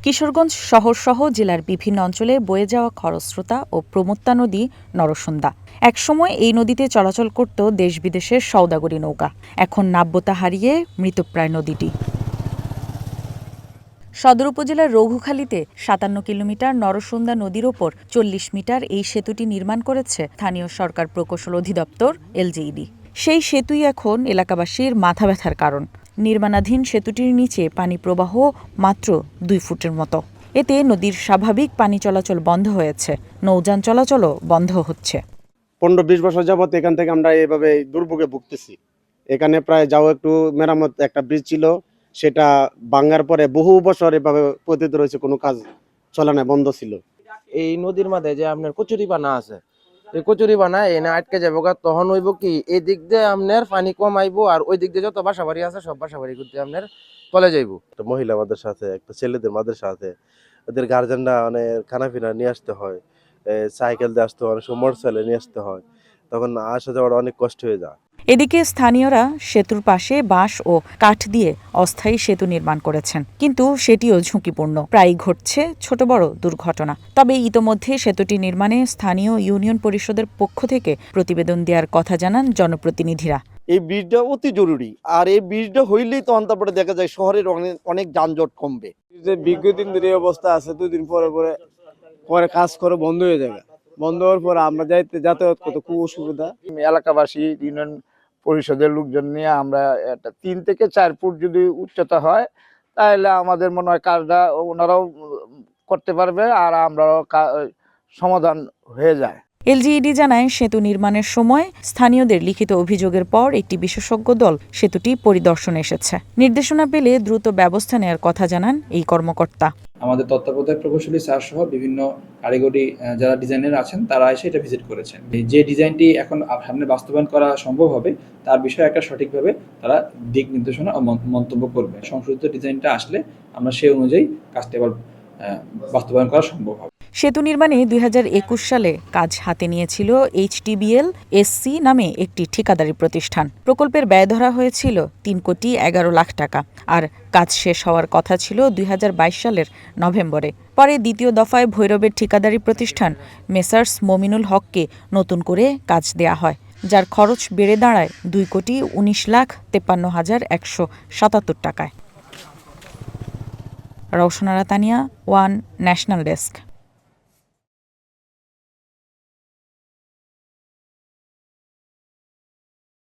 কিশোরগঞ্জ শহরসহ জেলার বিভিন্ন অঞ্চলে বয়ে যাওয়া খরস্রোতা ও প্রমত্তা নদী নরসুন্দা। একসময় এই নদীতে চলাচল করত দেশ বিদেশের সওদাগরী নৌকা। এখন নাব্যতা হারিয়ে মৃতপ্রায় নদীটি। সদর উপজেলার রঘুখালীতে ৫৭ কিলোমিটার নরসুন্দা নদীর ওপর ৪০ মিটার এই সেতুটি নির্মাণ করেছে স্থানীয় সরকার প্রকৌশল অধিদপ্তর এলজিইডি। সেই সেতুই এখন এলাকাবাসীর মাথা ব্যথার কারণ। নির্মাণাধীন সেতুটির নিচে পানি প্রবাহ মাত্র ২ ফুটের মতো। এতে নদীর স্বাভাবিক পানি চলাচল বন্ধ হয়েছে, নৌযান চলাচলও বন্ধ হচ্ছে। ১৫-২০ বছর যাবত এখান থেকে আমরা এভাবে দুর্ভোগে ভুগতেছি। এখানে প্রায় যাও একটু মেরামত একটা ব্রিজ ছিল, সেটা ভাঙার পরে বহু বছর এভাবে পতিত রয়েছে, কোনো কাজ চলে না, বন্ধ ছিল। এই নদীর মাঝে যে আপনার কচুরি পানা আছে, এই কচুরি পানা এনে আটকে যাবো, তখন হইব কি এই দিক দিয়ে আপনার পানি কম আইবো, আর ওই দিক দিয়ে যত বাসা বাড়ি আছে সব বাসা বাড়ি করতে আপনার তলে যাইবো। একটা মহিলা মাদ্রাসা আছে, একটা ছেলেদের মাদ্রাসা আছে, ওদের গার্জেনরা অনেক খানাপিনা নিয়ে আসতে হয়, সাইকেল দিয়ে আসতে হয়, অনেক সময় মোটরসাইকেলে নিয়ে আসতে হয়, তখন আসা যাওয়ার অনেক কষ্ট হয়ে যায়। এদিকে স্থানীয়রা সেতুর পাশে বাঁশ ও কাঠ দিয়ে অস্থায়ী সেতু নির্মাণ করেছেন, কিন্তু সেটিও ঝুঁকিপূর্ণ। প্রায়ই ঘটছে ছোট বড় দুর্ঘটনা। তবে ইতোমধ্যে সেতুটি নির্মাণে স্থানীয় ইউনিয়ন পরিষদের পক্ষ থেকে প্রতিবেদন দেওয়ার কথা জানান জনপ্রতিনিধিরা। এই ব্রিজটা অতি জরুরি, আর এই ব্রিজটা হইলেই তো তারপরে দেখা যায় শহরের অনেক যানজট কমবে। যে বিগত দিন ধরে এই অবস্থা আছে, দুদিন পরে পরে পরে কাজ করে বন্ধ হয়ে যাবে। বন্ধ হওয়ার পরে আমরা যাতায়াত করতে খুব অসুবিধা। এলাকাবাসী ইউনিয়ন পরিষদের লোকজন নিয়ে আমরা একটা ৩ থেকে ৪ ফুট যদি উচ্চতা হয়, তাহলে আমাদের মনে হয় কাজটা ওনারাও করতে পারবে, আর আমরাও সমাধান হয়ে যায়। এলজিইডি জানায়, সেতু নির্মাণের সময় স্থানীয়দের লিখিত অভিযোগের পর একটি বিশেষজ্ঞ দল সেতুটি পরিদর্শনে এসেছে। নির্দেশনা পেলে দ্রুত ব্যবস্থা নেওয়ার কথা জানান এই কর্মকর্তা। আমাদের তত্ত্বাবধায়ক প্রকৌশলী স্যার সহ বিভিন্ন কারিগরি যারা ডিজাইনার আছেন তারা এসে এটা ভিজিট করেছেন। যে ডিজাইনটি এখন সামনে বাস্তবায়ন করা সম্ভব হবে তার বিষয়ে একটা সঠিকভাবে তারা দিক নির্দেশনা ও মন্তব্য করবে। সংশোধিত ডিজাইনটা আসলে আমরা সেই অনুযায়ী কাজটি আবার বাস্তবায়ন করা সম্ভব হবে। সেতু নির্মাণে ২০২১ সালে কাজ হাতে নিয়েছিল HTBL SC নামে একটি ঠিকাদারি প্রতিষ্ঠান। প্রকল্পের ব্যয় ধরা হয়েছিল ৩,১১ লাখ টাকা, আর কাজ শেষ হওয়ার কথা ছিল ২০২২ সালের নভেম্বরে। পরে দ্বিতীয় দফায় ভৈরবের ঠিকাদারি প্রতিষ্ঠান মেসার্স মমিনুল হককে নতুন করে কাজ দেয়া হয়, যার খরচ বেড়ে দাঁড়ায় ২,১৯,৫৩,১৭৭ টাকায়। Roshanara Tania, one national desk.